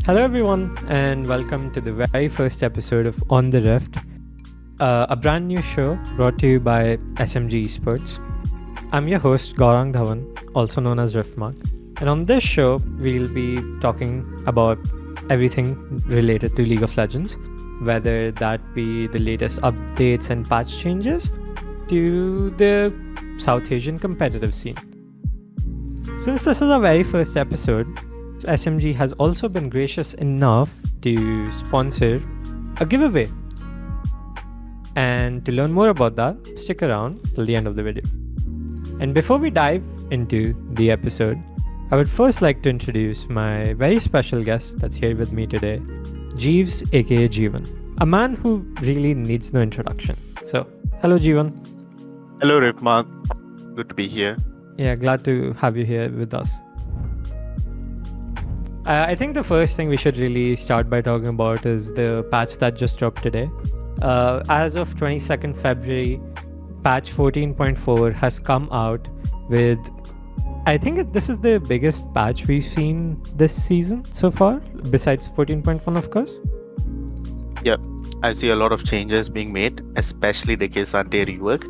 Hello, everyone, and welcome to the very first episode of On the Rift, a brand new show brought to you by SMG Esports. I'm your host, Gaurang Dhawan, also known as Riftmark, and on this show, we'll be talking about everything related to League of Legends, whether that be the latest updates and patch changes to the South Asian competitive scene. Since this is our very first episode, SMG has also been gracious enough to sponsor a giveaway. And to learn more about that, stick around till the end of the video. And before we dive into the episode, I would first like to introduce my very special guest that's here with me today, Jeevs aka Jeevan, a man who really needs no introduction. So, hello Jeevan. Hello Riftmark, good to be here. Yeah, glad to have you here with us. I think the first thing we should really start by talking about is the patch that just dropped today. As of 22nd February, patch 14.4 has come out with, I think this is the biggest patch we've seen this season so far, besides 14.1 of course. Yep, I see a lot of changes being made, especially the Kesante rework.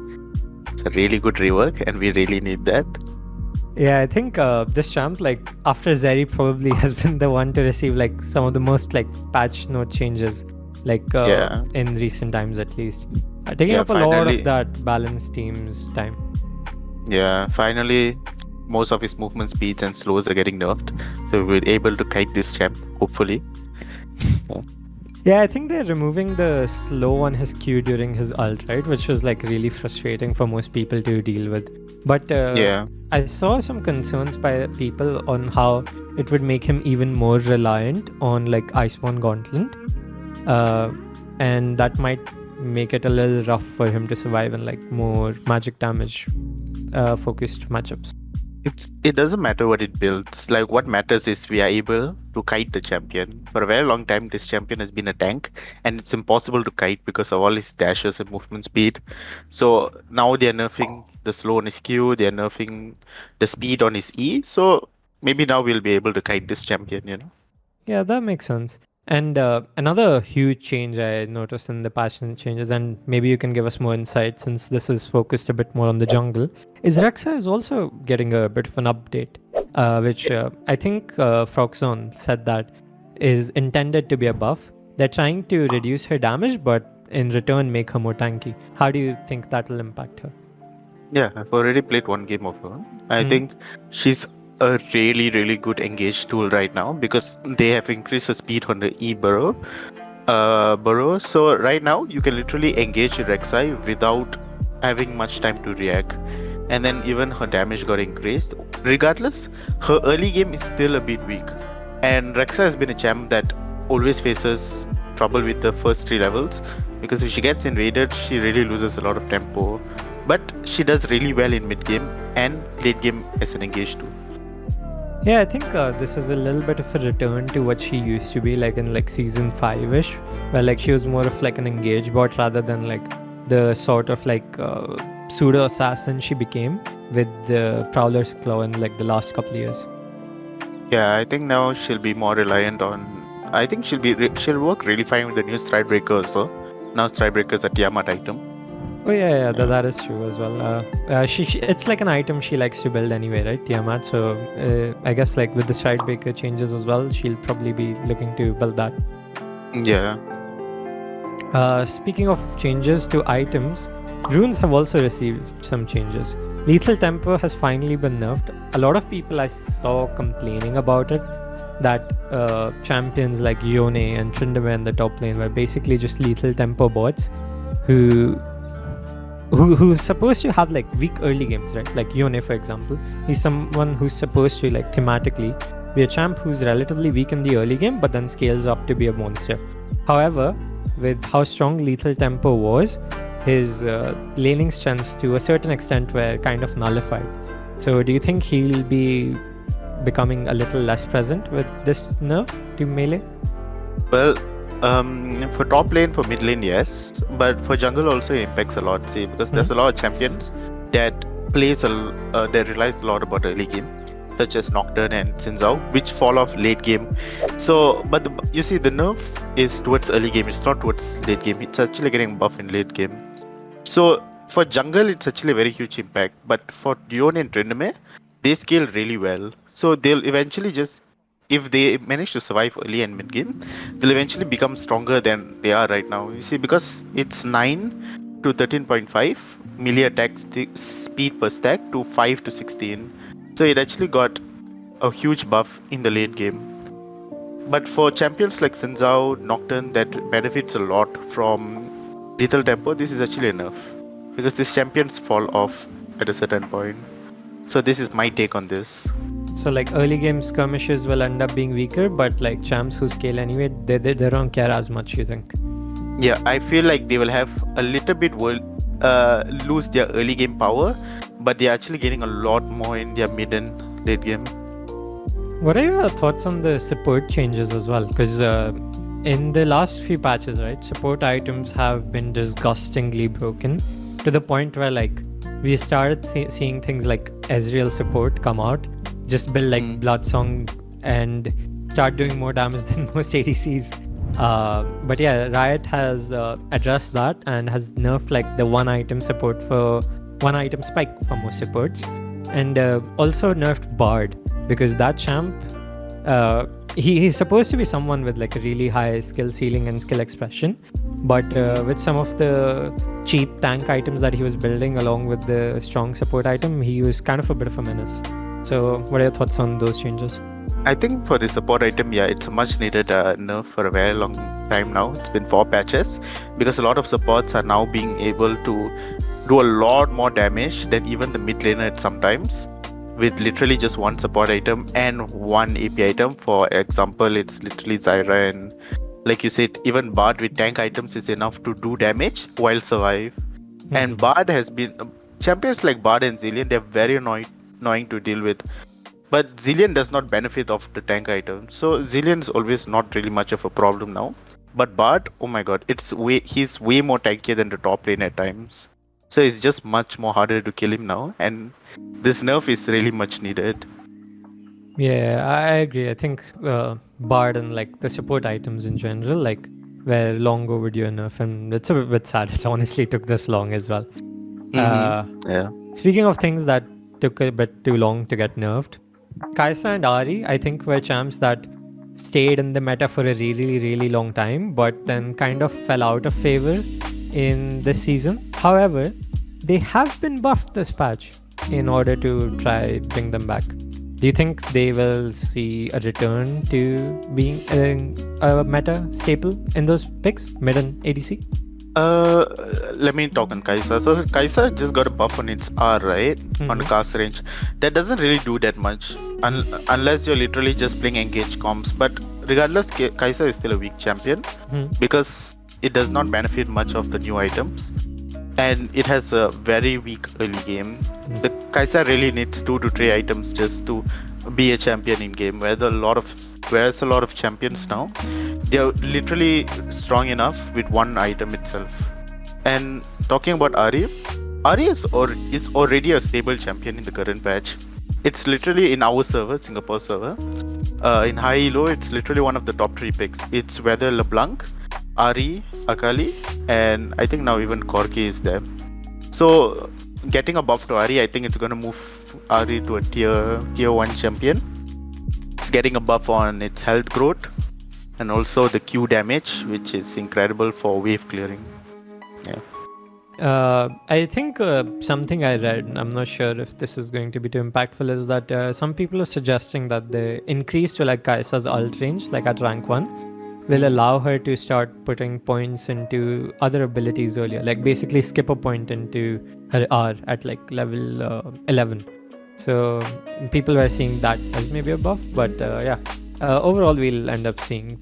It's a really good rework and we really need that. Yeah, I think this champ, after Zeri, probably has been the one to receive some of the most patch note changes, in recent times at least, taking up a lot of that balance team's time. Yeah, finally, most of his movement speeds and slows are getting nerfed, so we're able to kite this champ, hopefully. Yeah, I think they're removing the slow on his Q during his ult, right? Which was really frustrating for most people to deal with. But I saw some concerns by people on how it would make him even more reliant on Iceborne Gauntlet. And that might make it a little rough for him to survive in more magic damage focused matchups. It doesn't matter what it builds. What matters is we are able to kite the champion. For a very long time, this champion has been a tank, and it's impossible to kite because of all his dashes and movement speed. So now they are nerfing the slow on his Q, they are nerfing the speed on his E. So maybe now we'll be able to kite this champion, Yeah, that makes sense. And another huge change I noticed in the patch changes, and maybe you can give us more insight since this is focused a bit more on the jungle, is Rexa is also getting a bit of an update, which I think Froxzone said that is intended to be a buff. They're trying to reduce her damage, but in return make her more tanky. How do you think that will impact her? Yeah, I've already played one game of her. I think she's a really, really good engage tool right now because they have increased the speed on the E burrow. So right now you can literally engage Rek'Sai without having much time to react, and then even her damage got increased. Regardless, her early game is still a bit weak, and Rek'Sai has been a champ that always faces trouble with the first 3 levels because if she gets invaded, she really loses a lot of tempo. But she does really well in mid game and late game as an engage tool. Yeah, I think this is a little bit of a return to what she used to be in season 5ish, where she was more of an engage bot rather than the sort of pseudo assassin she became with the Prowler's Claw in the last couple of years. Yeah, I think now she'll be more reliant on. I think she'll work really fine with the new Stridebreaker also. Now Stridebreaker is a Tiamat item. Oh yeah, that is true as well. She it's an item she likes to build anyway, right, Tiamat? So I guess with the Stridebreaker changes as well, she'll probably be looking to build that. Yeah. Speaking of changes to items, runes have also received some changes. Lethal Tempo has finally been nerfed. A lot of people I saw complaining about it, that champions like Yone and Tryndamere in the top lane were basically just Lethal Tempo bots who's supposed to have weak early games, right? Like Yone, for example, he's someone who's supposed to thematically be a champ who's relatively weak in the early game but then scales up to be a monster. However, with how strong Lethal Tempo was, his laning strengths to a certain extent were kind of nullified. So do you think he'll be becoming a little less present with this nerf to melee? Well, for top lane, for mid lane, yes, but for jungle also it impacts a lot. See, because there's a lot of champions that relies a lot about early game, such as Nocturne and Sinzao, which fall off late game. So, but you see, the nerf is towards early game. It's not towards late game. It's actually getting buff in late game. So for jungle, it's actually a very huge impact. But for Dion and Tryndamere, they scale really well. So they'll eventually just, if they manage to survive early and mid game, they'll eventually become stronger than they are right now. You see, because it's 9 to 13.5 melee attack speed per stack to 5 to 16. So it actually got a huge buff in the late game. But for champions like Sinzao, Nocturne, that benefits a lot from lethal tempo, this is actually enough. Because these champions fall off at a certain point. So this is my take on this. So like early game skirmishes will end up being weaker, but like champs who scale anyway, they don't care as much, you think? Yeah, I feel like they will have a little bit lose their early game power, but they're actually getting a lot more in their mid and late game. What are your thoughts on the support changes as well? Because in the last few patches, right, support items have been disgustingly broken to the point where like we started seeing things like Ezreal support come out, just build like Bloodsong and start doing more damage than most ADCs. But yeah, Riot has addressed that and has nerfed like the one item spike for most supports, and also nerfed Bard, because that champ, he's supposed to be someone with like a really high skill ceiling and skill expression, but with some of the cheap tank items that he was building along with the strong support item, he was kind of a bit of a menace. So what are your thoughts on those changes? I think for the support item, yeah, it's a much needed nerf for a very long time now. It's been 4 patches, because a lot of supports are now being able to do a lot more damage than even the mid laner sometimes, with literally just one support item and one AP item. For example, it's literally Zyra, and like you said, even Bard with tank items is enough to do damage while survive. And Bard has been champions like Bard and Zillion, they're very annoying to deal with. But Zillion does not benefit of the tank item, so Zillion is always not really much of a problem now. But Bard, oh my god, he's way more tankier than the top lane at times. So it's just much more harder to kill him now, and this nerf is really much needed. Yeah, I agree. I think Bard and like the support items in general, like, were long overdue enough, and it's a bit sad it honestly took this long as well. Yeah. Speaking of things that took a bit too long to get nerfed, Kai'Sa and Ahri, I think, were champs that stayed in the meta for a really, really long time, but then kind of fell out of favor in this season. However, they have been buffed this patch in order to try bring them back. Do you think they will see a return to being a meta staple in those picks, mid and ADC? Let me talk on Kai'Sa. So Kai'Sa just got a buff on its R, right? On the cast range. That doesn't really do that much, unless you're literally just playing engage comps. But regardless, Kai'Sa is still a weak champion, because it does not benefit much of the new items, and it has a very weak early game. The Kai'Sa really needs 2 to 3 items just to be a champion in game, whereas a lot of champions now, they're literally strong enough with one item itself. And talking about Ahri is already a stable champion in the current patch. It's literally in our server, Singapore server. In high elo, it's literally one of the top 3 picks. It's whether LeBlanc, Ahri, Akali, and I think now even Corki is there. So getting a buff to Ahri, I think it's gonna move Ahri to a tier 1 champion. It's getting a buff on its health growth and also the Q damage, which is incredible for wave clearing. Yeah. I think something I read, I'm not sure if this is going to be too impactful, is that some people are suggesting that the increase to like Kai'Sa's ult range, like at rank 1, will allow her to start putting points into other abilities earlier, like basically skip a point into her R at like level 11. So people were seeing that as maybe a buff, but overall we'll end up seeing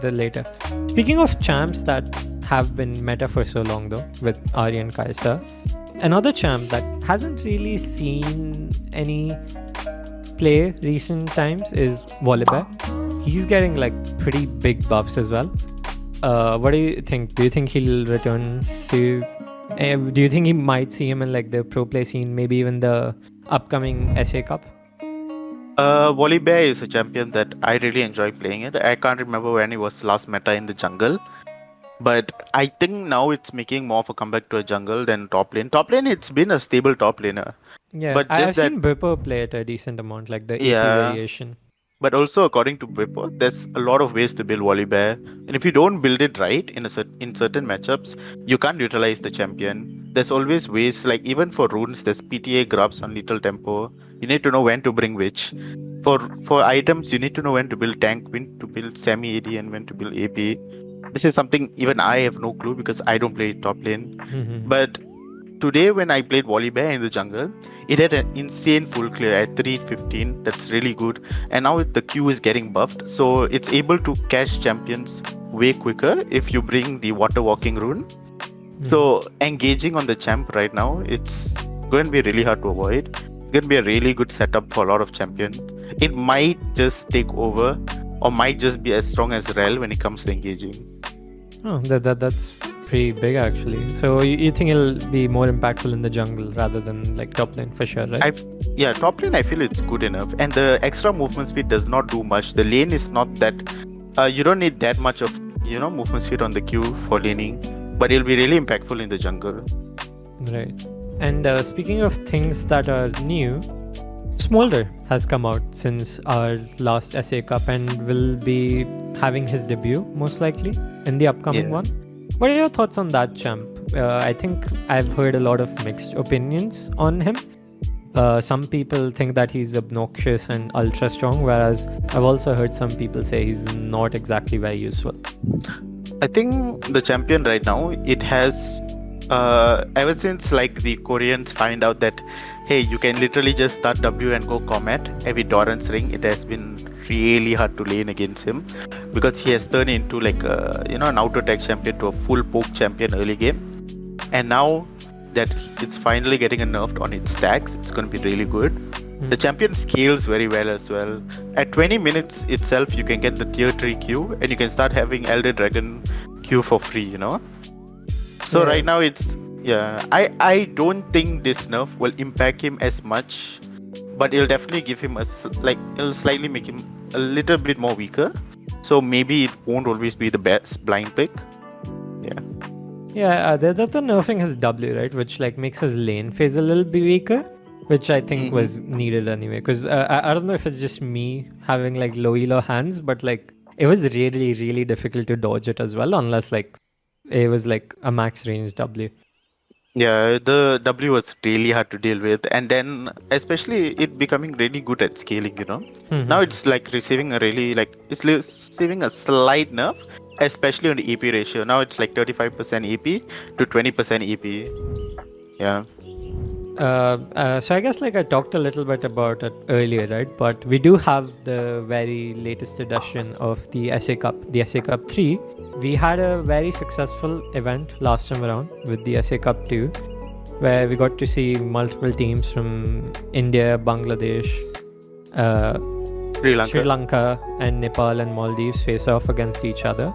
the later. Speaking of champs that have been meta for so long though, with Ahri and Kai'Sa, another champ that hasn't really seen any play recent times is Volibear. He's getting like pretty big buffs as well. What do you think? Do you think he'll return to... do you think he might see him in like the pro play scene, maybe even the upcoming SA Cup? Volibear is a champion that I really enjoy playing it. I can't remember when it was last meta in the jungle, but I think now it's making more of a comeback to a jungle than top lane. Top lane, it's been a stable top laner, Yeah, but just I've that, seen Bipper play it a decent amount, like the AP yeah. variation. But also, according to Bippo, there's a lot of ways to build Volibear, and if you don't build it right in certain matchups, you can't utilize the champion. There's always ways, like even for runes, there's PTA grabs on little tempo. You need to know when to bring which. For items, you need to know when to build tank, when to build semi AD, and when to build AP. This is something even I have no clue because I don't play top lane. But today when I played Volibear in the jungle, it had an insane full clear at 315. That's really good. And now the Q is getting buffed, so it's able to catch champions way quicker if you bring the water walking rune. So engaging on the champ right now, it's going to be really hard to avoid. It's going to be a really good setup for a lot of champions. It might just take over, or might just be as strong as Rel when it comes to engaging. Oh, that's pretty big actually. So you think it'll be more impactful in the jungle rather than like top lane for sure, right? Yeah, top lane I feel it's good enough, and the extra movement speed does not do much. The lane is not that. You don't need that much of movement speed on the queue for laning, but it'll be really impactful in the jungle. Right. And speaking of things that are new, Smolder has come out since our last SA Cup and will be having his debut most likely in the upcoming Yeah. one. What are your thoughts on that champ? I think I've heard a lot of mixed opinions on him. Some people think that he's obnoxious and ultra strong, whereas I've also heard some people say he's not exactly very useful. I think the champion right now, it has ever since like the Koreans find out that hey, you can literally just start W and go combat every Doran's ring, it has been really hard to lane against him because he has turned into like an auto attack champion to a full poke champion early game. And now that it's finally getting a nerf on its stacks, it's going to be really good. The champion scales very well as well. At 20 minutes itself, you can get the tier 3 Q and you can start having Elder Dragon Q for free, So right now it's, I don't think this nerf will impact him as much, but it'll definitely give him it'll slightly make him a little bit more weaker. So maybe it won't always be the best blind pick. Yeah. Yeah, the nerfing his W, right, which like makes his lane phase a little bit weaker, which I think was needed anyway. Because I don't know if it's just me having like low elo hands, but like it was really really difficult to dodge it as well, unless like it was like a max range W. Yeah, the W was really hard to deal with, and then especially it becoming really good at scaling. Now it's like receiving receiving a slight nerf, especially on the EP ratio. Now it's like 35% EP to 20% EP. Yeah. So I guess like I talked a little bit about it earlier, right? But we do have the very latest edition of the SA Cup, the SA Cup 3. We had a very successful event last time around with the SA Cup 2, where we got to see multiple teams from India, Bangladesh, Sri Lanka, and Nepal and Maldives face off against each other.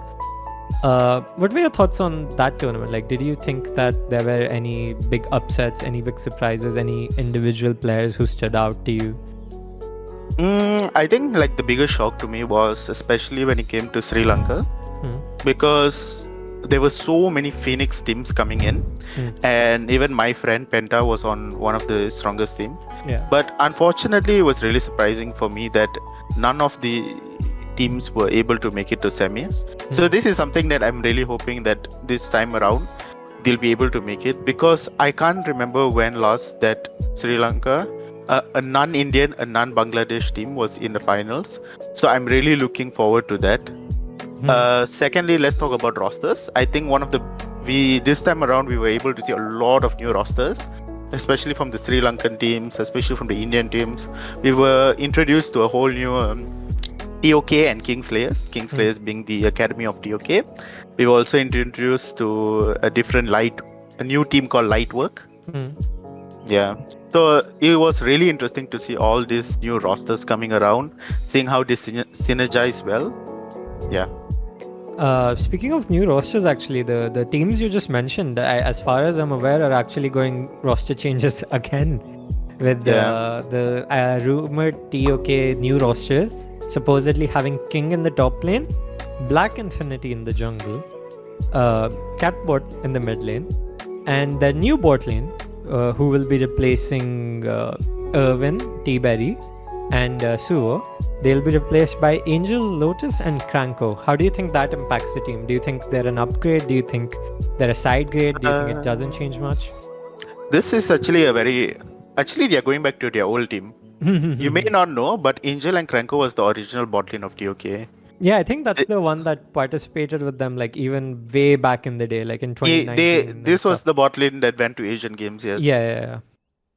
What were your thoughts on that tournament? Like, did you think that there were any big upsets, any big surprises, any individual players who stood out to you? I think like the biggest shock to me was especially when it came to Sri Lanka, because there were so many Phoenix teams coming in, and even my friend Penta was on one of the strongest teams. Yeah. But unfortunately, it was really surprising for me that none of the teams were able to make it to semis. So this is something that I'm really hoping that this time around they'll be able to make it, because I can't remember when last that Sri Lanka, a non-Indian, a non-Bangladesh team was in the finals. So I'm really looking forward to that. Secondly, let's talk about rosters. I think this time around we were able to see a lot of new rosters, especially from the Sri Lankan teams, especially from the Indian teams. We were introduced to a whole new TOK and Kingslayers. Kingslayers being the academy of TOK. We were also introduced to a new team called Lightwork. Yeah. So it was really interesting to see all these new rosters coming around, seeing how they synergize well. Yeah. Speaking of new rosters, actually, the teams you just mentioned, as far as I'm aware, are actually going roster changes again. with the rumored TOK new roster supposedly having King in the top lane, Black Infinity in the jungle, Catbot in the mid lane, and the new bot lane who will be replacing Irwin, T-Berry, and Suo. They'll be replaced by Angel, Lotus, and Cranko. How do you think that impacts the team? Do you think they're an upgrade? Do you think they're a side grade? Do you think it doesn't change much? This is actually actually they are going back to their old team. You may not know, but Angel and Cranko was the original bot lane of TOK. Yeah, I think that's the one that participated with them, like even way back in the day, like in 2019. This was the bot lane that went to Asian Games, yes. Yeah.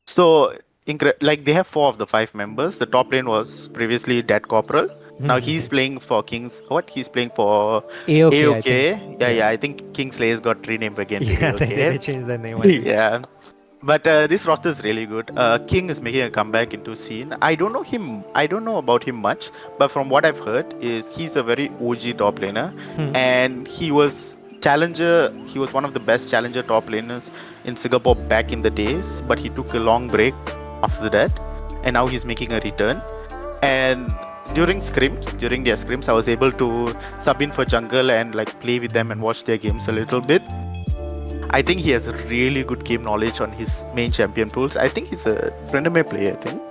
So, like they have 4 of the 5 members. The top lane was previously Dead Corporal. Now he's playing for Kings. He's playing for AOK. Yeah, I think Kingslayer's got renamed again. Yeah, they changed their name. Yeah. But this roster is really good. King is making a comeback into scene. I don't know about him much, but from what I've heard is he's a very OG top laner, and he was one of the best challenger top laners in Singapore back in the days, but he took a long break after that, and now he's making a return. And during their scrims, I was able to sub in for jungle and like play with them and watch their games a little bit. I think he has a really good game knowledge on his main champion pools. I think he's a Friendamay player, I think.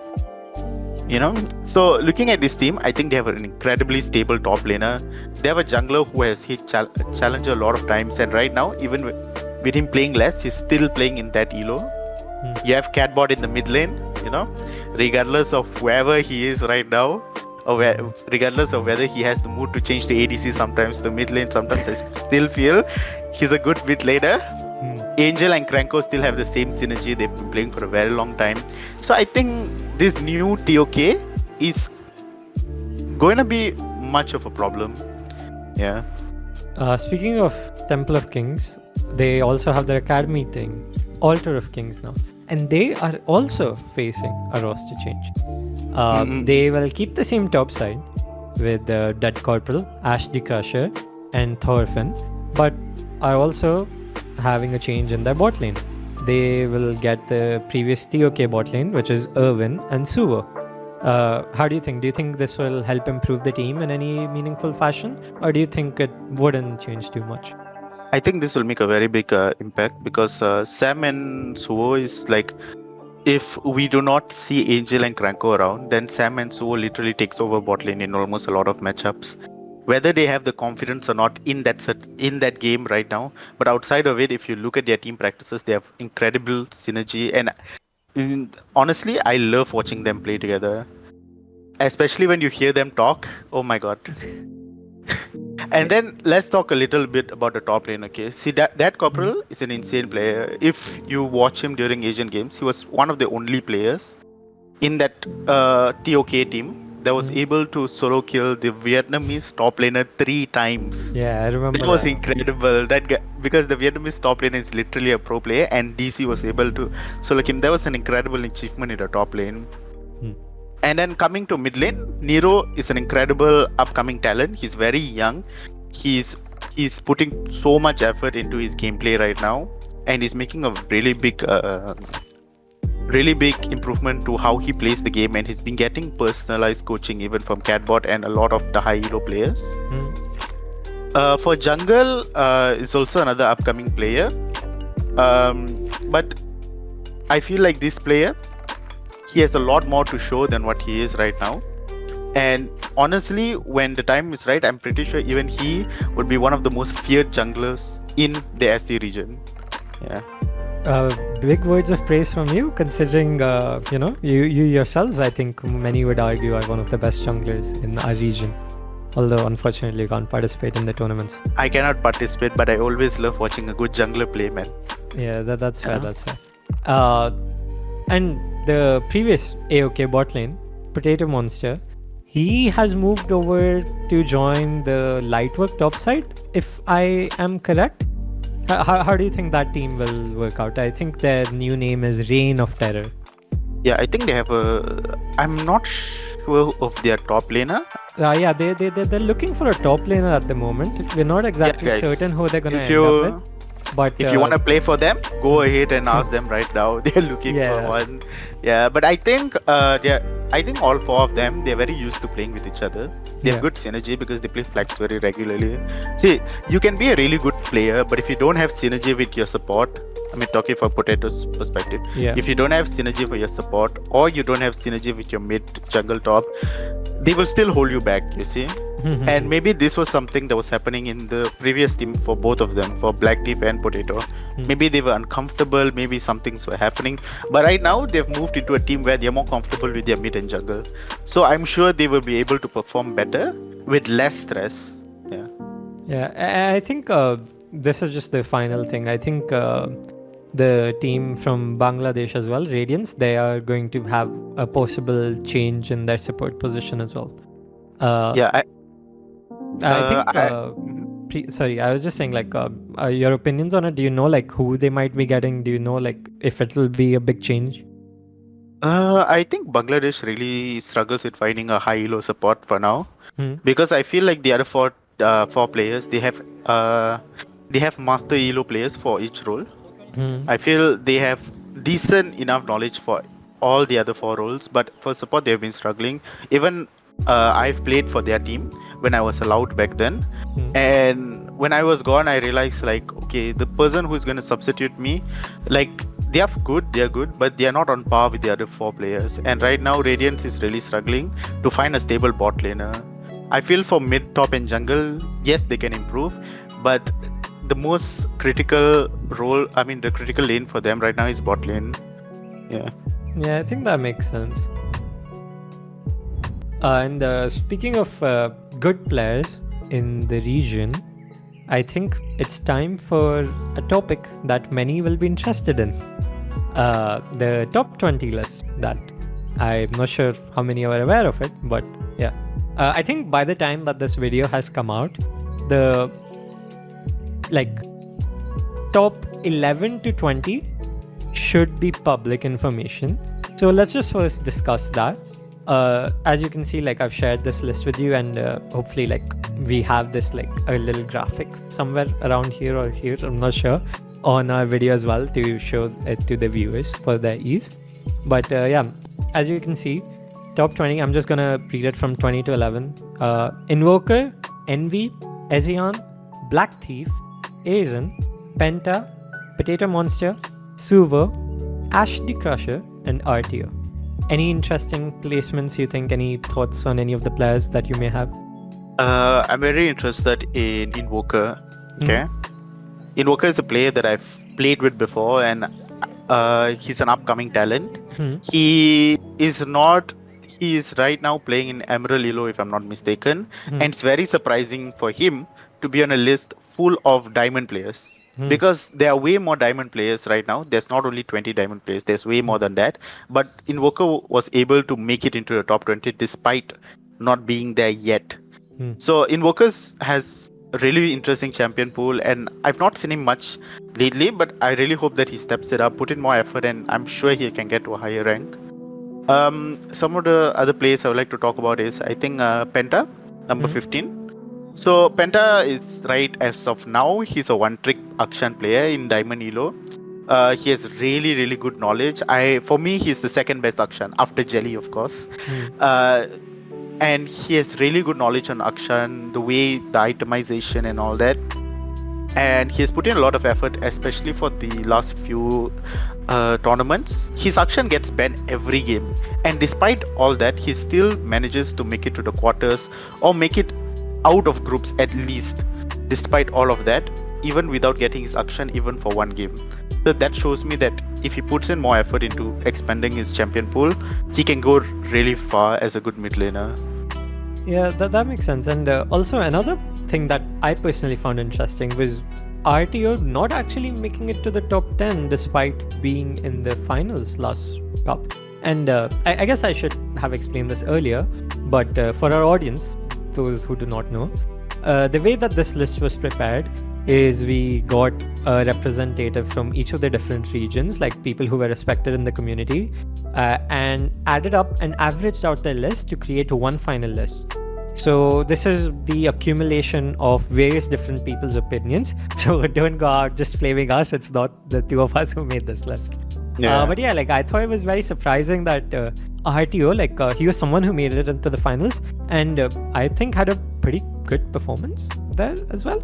So looking at this team, I think they have an incredibly stable top laner. They have a jungler who has hit Challenger a lot of times, and right now, even with him playing less, he's still playing in that elo. You have Catbot in the mid lane, regardless of wherever he is right now, or regardless of whether he has the mood to change the ADC sometimes, the mid lane, sometimes I still feel he's a good mid laner. Angel and Cranko still have the same synergy. They've been playing for a very long time. So I think this new TOK is going to be much of a problem. Yeah. Speaking of Temple of Kings, they also have their academy thing, Altar of Kings now. And they are also facing a roster change. They will keep the same top side with Dead Corporal, Ash the Crusher, and Thorfinn, but are also having a change in their bot lane. They will get the previous TOK bot lane, which is Irwin and Suo. How do you think? Do you think this will help improve the team in any meaningful fashion, or do you think it wouldn't change too much? I think this will make a very big impact because Sam and Suo is like, if we do not see Angel and Cranko around, then Sam and Suo literally takes over bot lane in almost a lot of matchups. Whether they have the confidence or not in that game right now, but outside of it, if you look at their team practices, they have incredible synergy, and honestly, I love watching them play together, especially when you hear them talk. Oh my god. And then let's talk a little bit about the top lane. Okay, see that Corporal is an insane player. If you watch him during Asian Games, he was one of the only players in that TOK team that was able to solo kill the Vietnamese top laner 3 times. Yeah, I remember. That was incredible. That guy, because the Vietnamese top laner is literally a pro player, and DC was able to solo kill him. That was an incredible achievement in the top lane. And then coming to mid lane, Nero is an incredible upcoming talent. He's very young. He's putting so much effort into his gameplay right now, and he's making a really big improvement to how he plays the game, and he's been getting personalized coaching even from Catbot and a lot of the high elo players. For jungle, it's also another upcoming player, but I feel like this player, he has a lot more to show than what he is right now. And honestly, when the time is right, I'm pretty sure even he would be one of the most feared junglers in the SC region. Yeah. Big words of praise from you, considering you yourselves, I think many would argue, are one of the best junglers in our region, although unfortunately you can't participate in the tournaments. I cannot participate, but I always love watching a good jungler play, man. Yeah, that's fair. That's fair. And the previous AOK bot lane, Potato Monster, he has moved over to join the Lightwork top side, if I am correct. How do you think that team will work out? I think their new name is Reign of Terror. Yeah, I think they have I'm not sure of their top laner. Yeah, they're looking for a top laner at the moment. We're not exactly certain who they're gonna end up with. But if you want to play for them, go ahead and ask them right now. They're looking for Yeah. one. Yeah, but I think I think all four of them, they're very used to playing with each other. They have Yeah. good synergy because they play flags very regularly. See, you can be a really good player, but if you don't have synergy with your support, I mean, talking from Potato's perspective, Yeah. if you don't have synergy for your support, or you don't have synergy with your mid jungle top, they will still hold you back, you see. And maybe this was something that was happening in the previous team for both of them, for Black Deep and Potato. Maybe they were uncomfortable, maybe some things were happening. But right now, they've moved into a team where they're more comfortable with their mid and jungle. So I'm sure they will be able to perform better with less stress. Yeah. Yeah, I think this is just the final thing. I think the team from Bangladesh as well, Radiance, they are going to have a possible change in their support position as well. Yeah. I think. Mhm. Sorry, I was just saying, like, your opinions on it. Do you know, like, who they might be getting? Do you know, like, if it will be a big change? I think Bangladesh really struggles with finding a high elo support for now, Hmm. because I feel like the other four players, they have master elo players for each role. Hmm. I feel they have decent enough knowledge for all the other four roles, but for support they have been struggling. Even I've played for their team when I was allowed back then, and when I was gone, I realized, like, okay, the person who's going to substitute me, like, they are good, but they are not on par with the other four players. And right now, Radiance is really struggling to find a stable bot laner. I feel for mid, top, and jungle, yes, they can improve, but the most critical role, I mean, the critical lane for them right now is bot lane. Yeah. Yeah, I think that makes sense. And speaking of good players in the region, I think it's time for a topic that many will be interested in. The top 20 list that I'm not sure how many are aware of it, but yeah. I think by the time that this video has come out, the like top 11 to 20 should be public information. So let's just first discuss that. As you can see, like, I've shared this list with you, and hopefully, like, we have this, like, a little graphic somewhere around here or here, I'm not sure, on our video as well, to show it to the viewers for their ease. But yeah, as you can see, top 20, I'm just gonna read it from 20 to 11. Invoker, Envy, Ezion, Black Thief, Aizen, Penta, Potato Monster, Suvo, Ash the Crusher, and RTO. Any interesting placements you think? Any thoughts on any of the players that you may have? I'm very interested in Invoker. Okay. Invoker is a player that I've played with before, and he's an upcoming talent. He is right now playing in Emerald Elo, if I'm not mistaken. And it's very surprising for him to be on a list full of diamond players. Because there are way more diamond players right now. There's not only 20 diamond players, there's way more than that. But Invoker was able to make it into the top 20 despite not being there yet. So Invokers has a really interesting champion pool, and I've not seen him much lately, but I really hope that he steps it up, put in more effort, and I'm sure he can get to a higher rank. Some of the other players I would like to talk about is, I think, Penta, number 15. So Penta is right as of now, he's a one-trick Akshan player in Diamond Elo. He has really, really good knowledge. For me, he's the second best Akshan after Jelly, of course. And he has really good knowledge on Akshan, the way, the itemization and all that. And he has put in a lot of effort, especially for the last few tournaments. His Akshan gets banned every game, and despite all that, he still manages to make it to the quarters or make it out of groups at least, despite all of that, even without getting his Akshan even for one game. So that shows me that if he puts in more effort into expanding his champion pool, he can go really far as a good mid laner. Yeah, that makes sense. And also, another thing that I personally found interesting was RTO not actually making it to the top 10 despite being in the finals last cup. And I guess I should have explained this earlier, but for our audience, those who do not know, the way that this list was prepared is we got a representative from each of the different regions, like people who were respected in the community, and added up and averaged out their list to create one final list. So this is the accumulation of various different people's opinions. So don't go out just flaming us. It's not the two of us who made this list. But yeah, like I thought it was very surprising that RTO, he was someone who made it into the finals, and I think had a pretty good performance there as well.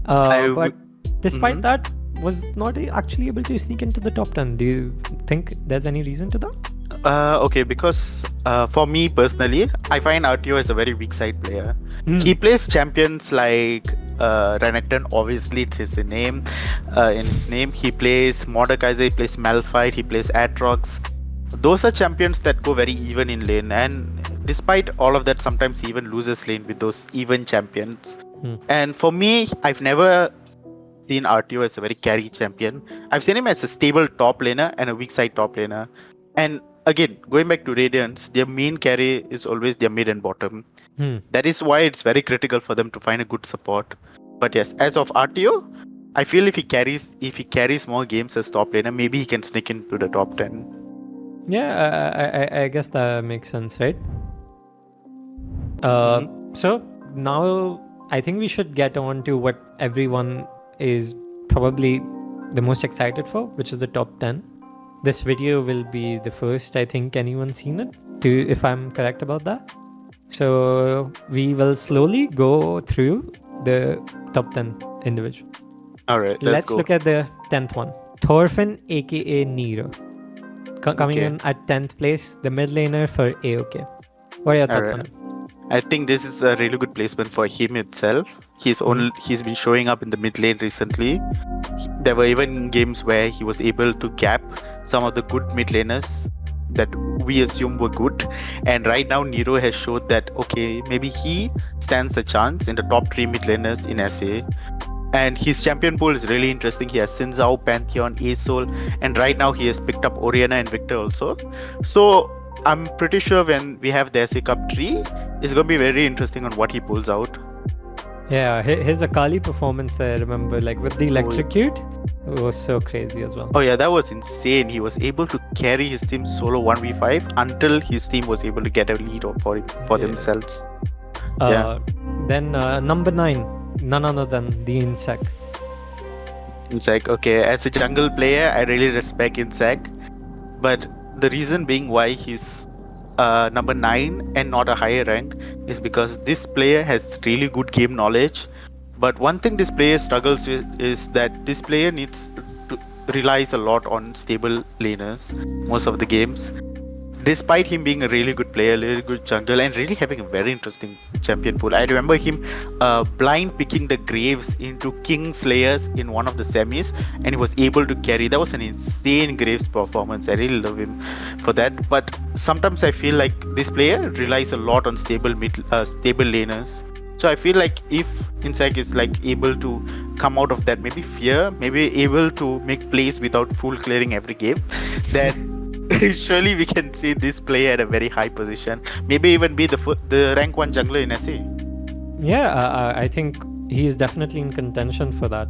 But despite that, was not actually able to sneak into the top 10. Do you think there's any reason to that? Okay, because for me personally, I find RTO as a very weak side player. He plays champions like Renekton, obviously it's his name. In his name, he plays Mordekaiser, he plays Malphite, he plays Atrox. Those are champions that go very even in lane, and despite all of that, sometimes he even loses lane with those even champions. And for me, I've never seen RTO as a very carry champion. I've seen him as a stable top laner and a weak side top laner. And again, going back to Radiance, their main carry is always their mid and bottom. That is why it's very critical for them to find a good support. But yes, as of RTO, I feel if he carries more games as top laner, maybe he can sneak into the top 10. Yeah, I guess that makes sense, right? So now I think we should get on to what everyone is probably the most excited for, which is the top 10. This video will be the first I think anyone's seen it, if I'm correct about that. So we will slowly go through the top 10 individual. Alright, let's go. Look at the 10th one. Thorfinn aka Nero. Coming in at 10th place, the mid laner for AOK. What are your thoughts on it? I think this is a really good placement for him itself. He's been showing up in the mid lane recently. There were even games where he was able to gap some of the good mid laners that we assume were good. And right now Nero has showed that okay, maybe he stands a chance in the top 3 mid laners in SA. And his champion pool is really interesting. He has Sinzao, Pantheon, Asol, and right now he has picked up Orianna and Victor also. So I'm pretty sure when we have the SA Cup 3, it's going to be very interesting on what he pulls out. Yeah, his Akali performance, I remember, like with the electrocute, it was so crazy as well. Oh yeah, that was insane. He was able to carry his team solo 1v5 until his team was able to get a lead for themselves. Then number 9. None other than the Insect. Insect, okay. As a jungle player, I really respect Insect. But the reason being why he's number 9 and not a higher rank is because this player has really good game knowledge. But one thing this player struggles with is that this player relies a lot on stable laners most of the games. Despite him being a really good player, really good jungle, and really having a very interesting champion pool. I remember him blind picking the Graves into King Slayers in one of the semis, and he was able to carry. That was an insane Graves performance. I really love him for that. But sometimes I feel like this player relies a lot on stable laners. So I feel like if Insect is like able to come out of that, maybe fear, maybe able to make plays without full clearing every game, then surely we can see this player at a very high position. Maybe even be the rank 1 jungler in SA. Yeah, I think he's definitely in contention for that.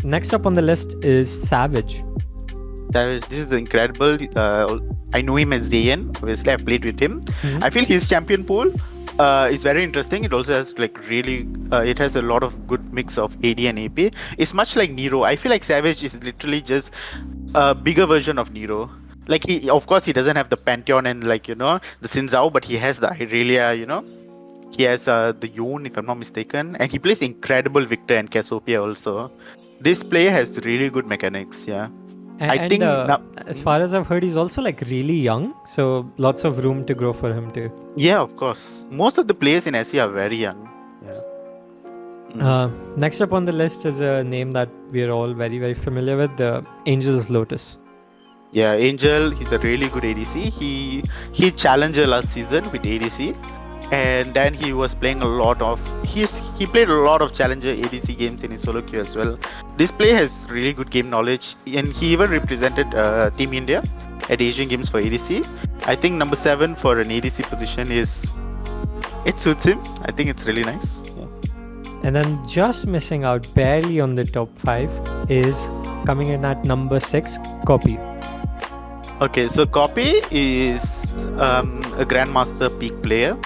Next up on the list is Savage. This is incredible. I know him as Zayn. Obviously, I've played with him. I feel his champion pool is very interesting. It also has like really, it has a lot of good mix of AD and AP. It's much like Nero. I feel like Savage is literally just a bigger version of Nero. Like of course he doesn't have the Pantheon and the Sinzao, but he has the Irelia, he has the Yone if I'm not mistaken, and he plays incredible Victor and Cassiopeia also. This player has really good mechanics, yeah. I think as far as I've heard, he's also like really young, so lots of room to grow for him too. Yeah, of course. Most of the players in SE are very young. Yeah. Next up on the list is a name that we're all very, very familiar with, the Angel's Lotus. Yeah, Angel, he's a really good ADC. He challenger last season with ADC, and then he was playing a lot of he played a lot of challenger ADC games in his solo queue as well. This player has really good game knowledge, and he even represented Team India at Asian Games for ADC. I think number 7 for an ADC position it suits him. I think it's really nice. Yeah. And then just missing out barely on the top 5 is coming in at number 6, Copy. Okay, so Copy is a Grandmaster peak player.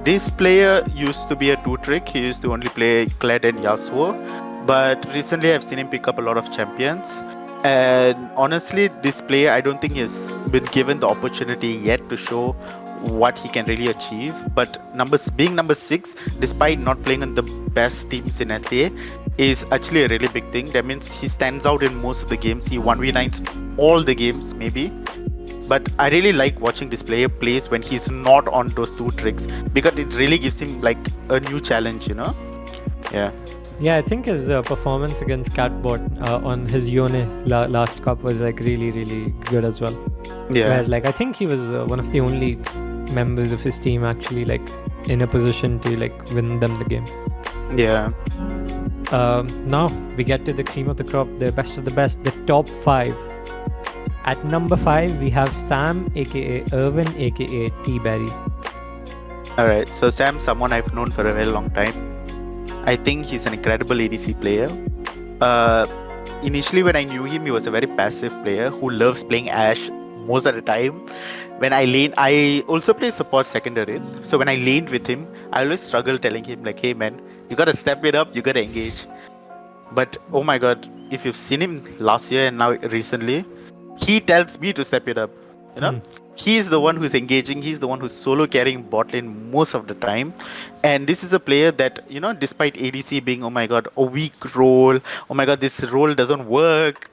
this player used to be a 2-trick. He used to only play Kled and Yasuo, but recently I've seen him pick up a lot of champions. And honestly, this player, I don't think he's been given the opportunity yet to show what he can really achieve. But being number 6, despite not playing on the best teams in SA, is actually a really big thing. That means he stands out in most of the games. He 1v9s all the games, maybe. But I really like watching this player plays when he's not on those 2 tricks, because it really gives him like a new challenge, Yeah. Yeah, I think his performance against Catbot on his Yone last cup was like really, really good as well. Yeah. Where like I think he was one of the only members of his team actually like in a position to like win them the game. Yeah. Now we get to the cream of the crop, the best of the best, the top 5. At number 5 we have Sam aka Irvin aka T-Berry. Alright, so Sam, someone I've known for a very long time. I think he's an incredible ADC player. Initially when I knew him, he was a very passive player who loves playing Ashe most of the time. When I also play support secondary. So when I laned with him, I always struggle telling him like, hey man, you gotta step it up, you gotta engage. But oh my god, if you've seen him last year and now recently, he tells me to step it up. He's the one who's engaging, he's the one who's solo carrying bot lane most of the time. And this is a player that, despite ADC being, oh my god, a weak role, oh my god, this role doesn't work,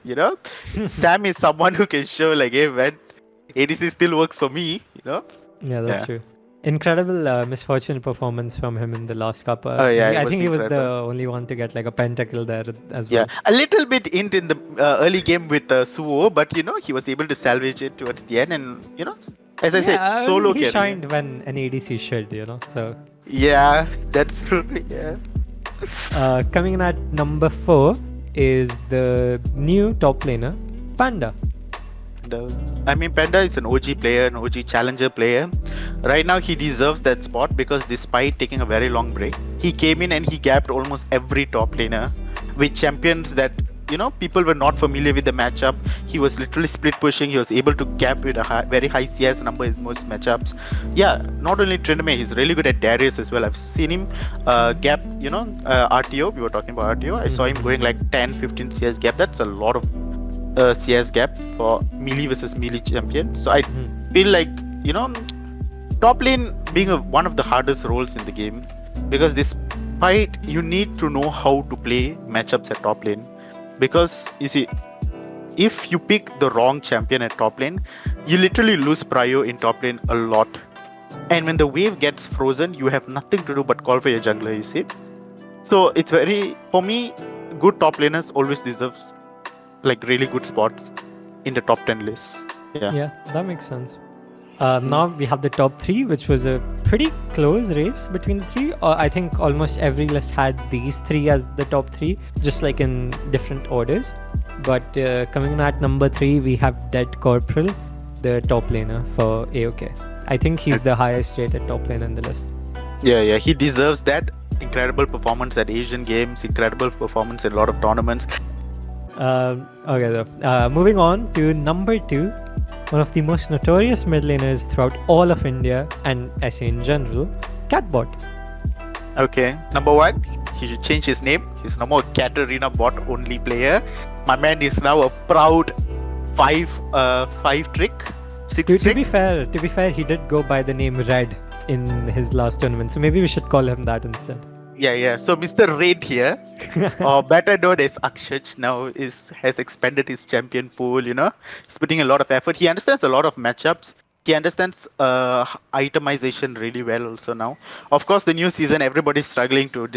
Sam is someone who can show like, hey man, ADC still works for me, Yeah, that's true. Incredible misfortune performance from him in the last cup. I think he was the only one to get like a pentakill there as well. Yeah, a little bit in the early game with Suo, but he was able to salvage it towards the end, and as I said, solo he shined when an ADC should, so. Yeah, that's true. Yeah. Coming in at number 4 is the new top laner, Panda. I mean, Panda is an OG player, an OG challenger player. Right now, he deserves that spot because despite taking a very long break, he came in and he gapped almost every top laner with champions that, people were not familiar with the matchup. He was literally split pushing. He was able to gap with a very high CS number in most matchups. Yeah, not only Trinidad, he's really good at Darius as well. I've seen him gap, RTO. We were talking about RTO. I saw him going like 10, 15 CS gap. That's a lot of CS gap for melee versus melee champion. So I feel like top lane being one of the hardest roles in the game, because despite you need to know how to play matchups at top lane, because you see, if you pick the wrong champion at top lane, you literally lose prio in top lane a lot. And when the wave gets frozen, you have nothing to do but call for your jungler, you see. So it's for me, good top laners always deserves like really good spots in the top 10 list. Yeah, that makes sense. Now we have the top 3, which was a pretty close race between the 3. I think almost every list had these 3 as the top 3, just like in different orders. But coming in at number 3, we have Dead Corporal, the top laner for AOK. I think he's the highest rated top laner in the list. Yeah, he deserves that. Incredible performance at Asian Games, incredible performance in a lot of tournaments. Moving on to number 2, one of the most notorious mid laners throughout all of India and SA in general, Catbot. Okay, number 1, he should change his name. He's no more Katarina bot only player. My man is now a proud 5 trick, 6 trick. To be fair, he did go by the name Red in his last tournament, so maybe we should call him that instead. Yeah. So Mr. Red here, or better known as Akshaj, now has expanded his champion pool. He's putting a lot of effort. He understands a lot of matchups. He understands itemization really well also now. Of course, the new season, everybody's struggling to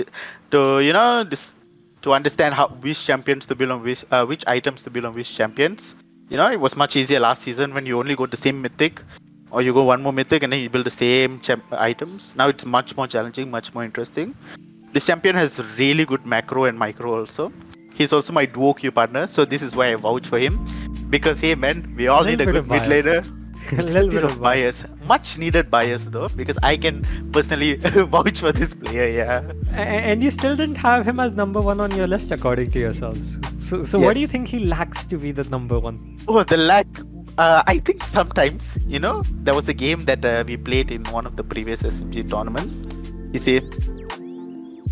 understand which champions to build on which items to build on which champions. It was much easier last season when you only go the same mythic, or you go one more mythic and then you build the same items. Now it's much more challenging, much more interesting. This champion has really good macro and micro also. He's also my duo queue partner, so this is why I vouch for him. Because hey man, we all need a good mid laner. A little bit of bias. Much needed bias though, because I can personally vouch for this player, yeah. And you still didn't have him as number 1 on your list according to yourselves. So yes. What do you think he lacks to be the number 1? Oh, the lack. I think sometimes, there was a game that we played in one of the previous SMG tournament. You see,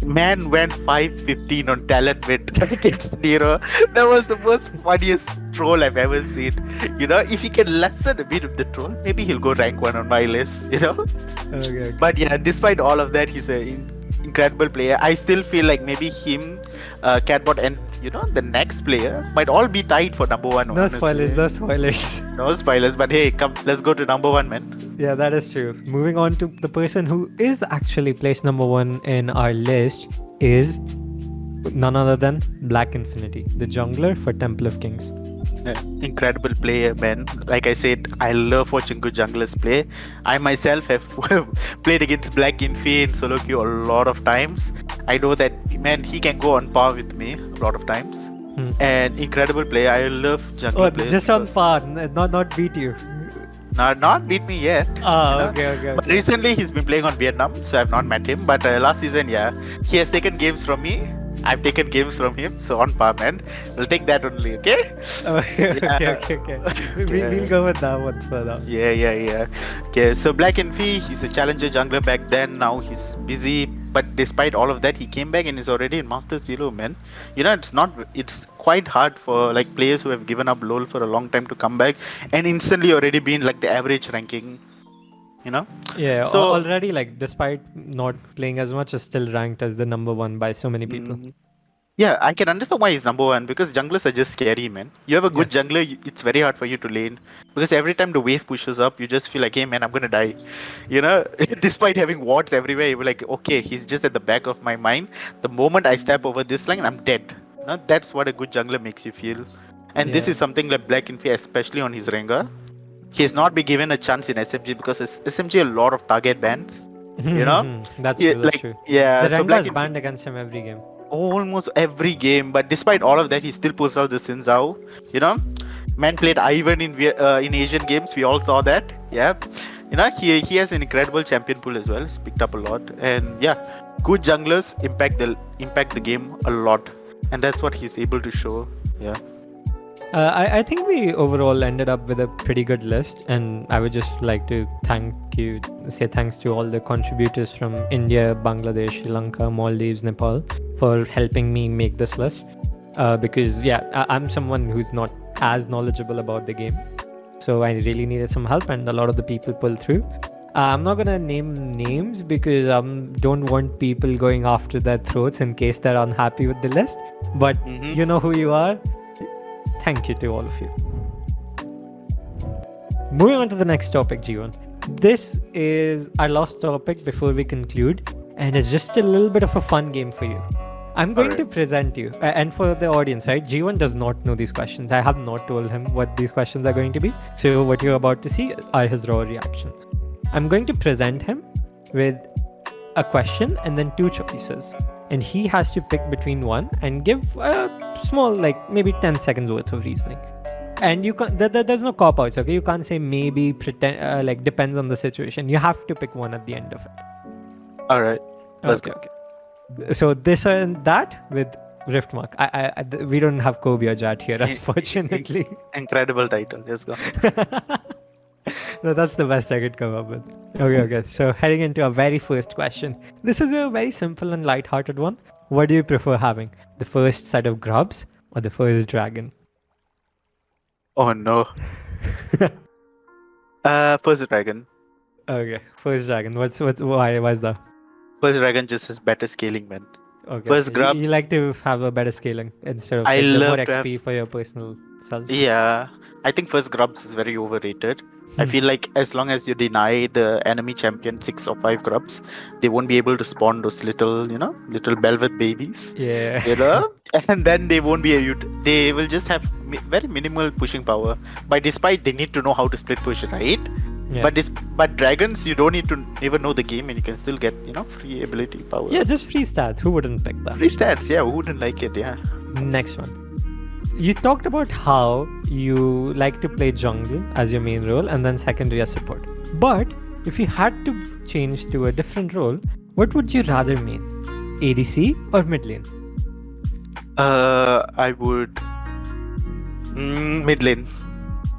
man went 515 on talent with against Nero. That was the most funniest troll I've ever seen. If he can lessen a bit of the troll, maybe he'll go rank 1 on my list. Okay. But yeah, despite all of that, he's an incredible player. I still feel like maybe him, Catbot, and the next player might all be tied for number 1. No honestly. spoilers, no spoilers. No spoilers, but hey, come, let's go to number 1, man. Yeah, that is true. Moving on to the person who is actually placed number 1 in our list is none other than Black Infinity, the jungler for Temple of Kings. Incredible player, man. Like I said, I love watching good junglers play. I myself have played against Black Infi in solo queue a lot of times. I know that, man, he can go on par with me a lot of times. And incredible player. I love jungle players. Just on par, not beat you. Not beat me yet. Okay. But recently he's been playing on Vietnam, so I've not met him. But last season, yeah, he has taken games from me. I've taken games from him, so on par, man. We'll take that only, okay? Okay. We'll go with that one for now. Yeah. Okay, so Black Infi, he's a challenger jungler back then. Now he's busy, but despite all of that, he came back and is already in Master Zero, man. It's quite hard for like players who have given up LoL for a long time to come back and instantly already been like the average ranking. Yeah, So, already like despite not playing as much, is still ranked as the number 1 by so many people. Yeah, I can understand why he's number 1 because junglers are just scary, man. You have a good jungler, it's very hard for you to lane because every time the wave pushes up, you just feel like, hey man, I'm gonna die. Despite having wards everywhere, you're like, okay, he's just at the back of my mind. The moment I step over this line, I'm dead. That's what a good jungler makes you feel. And this is something like Black Infi, especially on his Rengar. He has not been given a chance in SMG because SMG a lot of target bans. That's true. Yeah, the so Rengar is banned against him every game. Almost every game, but despite all of that, he still pulls out the Xin Zhao. Man played Ivan in Asian games. We all saw that. Yeah, he has an incredible champion pool as well. He's picked up a lot, and yeah, good junglers impact the game a lot, and that's what he's able to show. Yeah. I think we overall ended up with a pretty good list, and I would just like to say thanks to all the contributors from India, Bangladesh, Sri Lanka, Maldives, Nepal for helping me make this list. Because I'm someone who's not as knowledgeable about the game, so I really needed some help, and a lot of the people pulled through. I'm not gonna name names because I don't want people going after their throats in case they're unhappy with the list. But you know who you are. Thank you to all of you. Moving on to the next topic, Jeevan. This is our last topic before we conclude, and it's just a little bit of a fun game for you. I'm going to present you, and for the audience, right? Jeevan does not know these questions. I have not told him what these questions are going to be. So what you're about to see are his raw reactions. I'm going to present him with a question and then 2 choices. And he has to pick between one and give a small, like maybe 10 seconds worth of reasoning. And you can't, there's no cop outs, okay? You can't say maybe, pretend, like depends on the situation. You have to pick one at the end of it. All right. Let's go. Okay. So this and that with Riftmark. We don't have Kobe or Jat here, unfortunately. Incredible title. Let's go. No, that's the best I could come up with. Okay. So heading into our very first question. This is a very simple and light-hearted one. What do you prefer having? The first set of grubs or the first dragon? Oh no. First dragon. Okay, first dragon. Why is that? First dragon just has better scaling, man. Okay. First grubs. You like to have a better scaling instead of I the love more to XP for your personal self. Yeah, I think first grubs is very overrated. I feel like as long as you deny the enemy champion 6 or 5 grubs, they won't be able to spawn those little velvet babies. Yeah. And then they won't be they will just have very minimal pushing power. But despite they need to know how to split push, right? Yeah. But dragons, you don't need to even know the game and you can still get free ability power. Yeah, just free stats. Who wouldn't pick that? Free stats, yeah, who wouldn't like it? Yeah. Next one. You talked about how you like to play jungle as your main role and then secondary as support. But if you had to change to a different role, what would you rather main? ADC or mid lane? I would mid lane.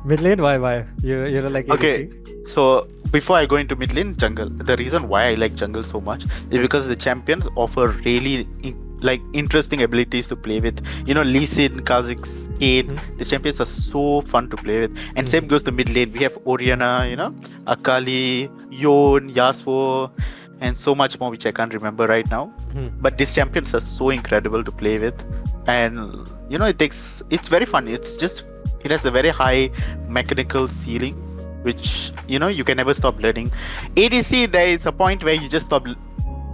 Mid lane, why? You're like Okay, ADC? so before I go into mid lane, jungle. The reason why I like jungle so much is because the champions offer really interesting abilities to play with. Lee Sin, Kha'Zix, Kate. Mhm. The champions are so fun to play with. And same Mhm. goes to mid lane. We have Orianna, Akali, Yon, Yasuo, and so much more which I can't remember right now. Mhm. But these champions are so incredible to play with, and it's very fun. It has a very high mechanical ceiling, which you can never stop learning. ADC, there is a point where you just stop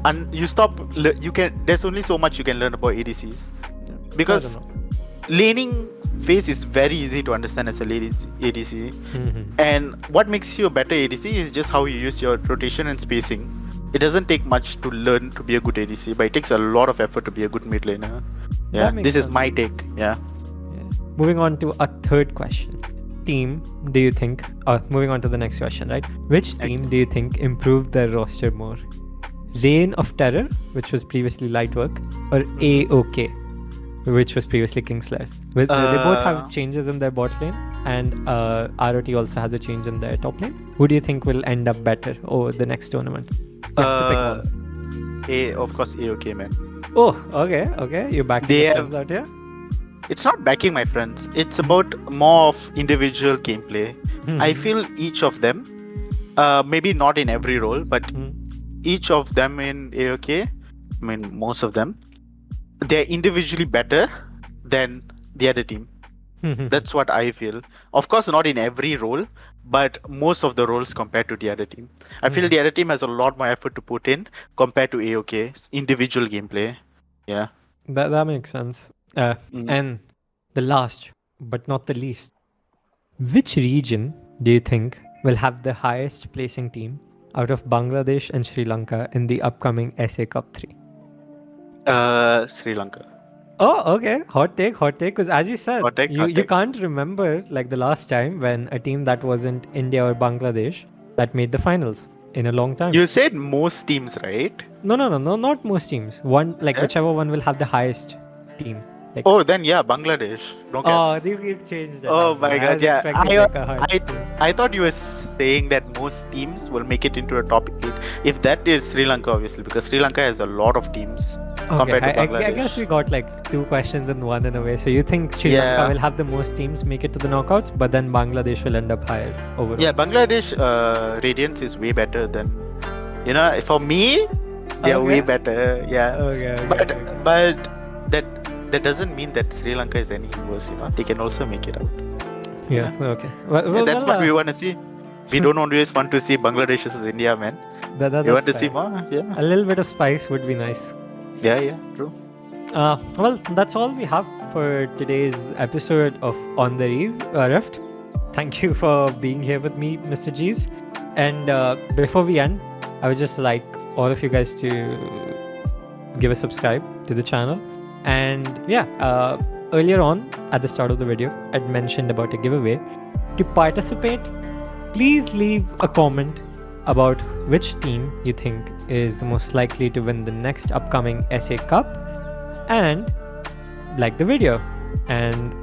and you stop. You can. There's only so much you can learn about ADCs Yeah, fair because enough. laning phase is very easy to understand as a ADC. Mhm. And what makes you a better ADC is just how you use your rotation and spacing. It doesn't take much to learn to be a good ADC, but it takes a lot of effort to be a good mid laner. Yeah, That makes this is sense. my take. Yeah. Yeah. Moving on to a third question. Team, do you think, moving on to the next question, right? Which team do you think improved their roster more? Reign of Terror, which was previously Lightwork, or AOK, which was previously Kingslayer? They both have changes in their bot lane, and ROT also has a change in their top lane. Who do you think will end up better over the next tournament? You have to pick one. Of course, AOK, man. Oh, okay. You're backing They your have. friends out here? It's not backing my friends. It's about more of individual gameplay. I feel each of them, maybe not in every role, but each of them in AOK, I mean most of them, they're individually better than the other team. That's what I feel. Of course, not in every role, but most of the roles compared to the other team. I feel the other team has a lot more effort to put in compared to AOK's individual gameplay. Yeah. That makes sense. And the last, but not the least, which region do you think will have the highest placing team out of Bangladesh and Sri Lanka in the upcoming SA Cup 3? Sri Lanka. Oh, okay. Hot take. Because as you said, Hot take, you, hot you take. can't remember like the last time when a team that wasn't India or Bangladesh that made the finals in a long time. You said most teams, right? No, not most teams. One like Yeah? whichever one will have the highest team. Like, Oh, then yeah, Bangladesh. No oh, caps. you changed it Oh up, man. my I god, was yeah. expecting like a hard team. I thought you were saying that most teams will make it into a top 8. If that is Sri Lanka, obviously, because Sri Lanka has a lot of teams compared to Bangladesh. I guess we got like two questions in one in a way. So you think Sri Lanka will have the most teams make it to the knockouts, but then Bangladesh will end up higher overall? Yeah, Bangladesh Radiance is way better than, for me, they are way better. Yeah. But that doesn't mean that Sri Lanka is any worse. They can also make it out. Yeah. Okay. Well, that's what we want to see. We don't always want to see Bangladesh versus India, man. We want to see more. Yeah. A little bit of spice would be nice. Yeah. True. Well, that's all we have for today's episode of On the Rift. Thank you for being here with me, Mr. Jeeves. And before we end, I would just like all of you guys to give a subscribe to the channel. And yeah, earlier on at the start of the video, I'd mentioned about a giveaway. To participate, please leave a comment about which team you think is the most likely to win the next upcoming SA Cup and like the video. And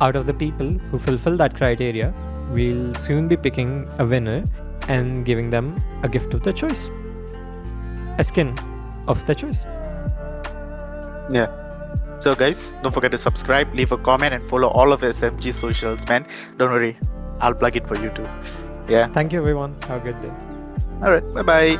out of the people who fulfill that criteria, we'll soon be picking a winner and giving them a gift of their choice. A skin of their choice. Yeah. So guys, don't forget to subscribe, leave a comment, and follow all of SMG socials, man. Don't worry, I'll plug it for you too. Yeah. Thank you everyone. Have a good day. Alright, bye-bye.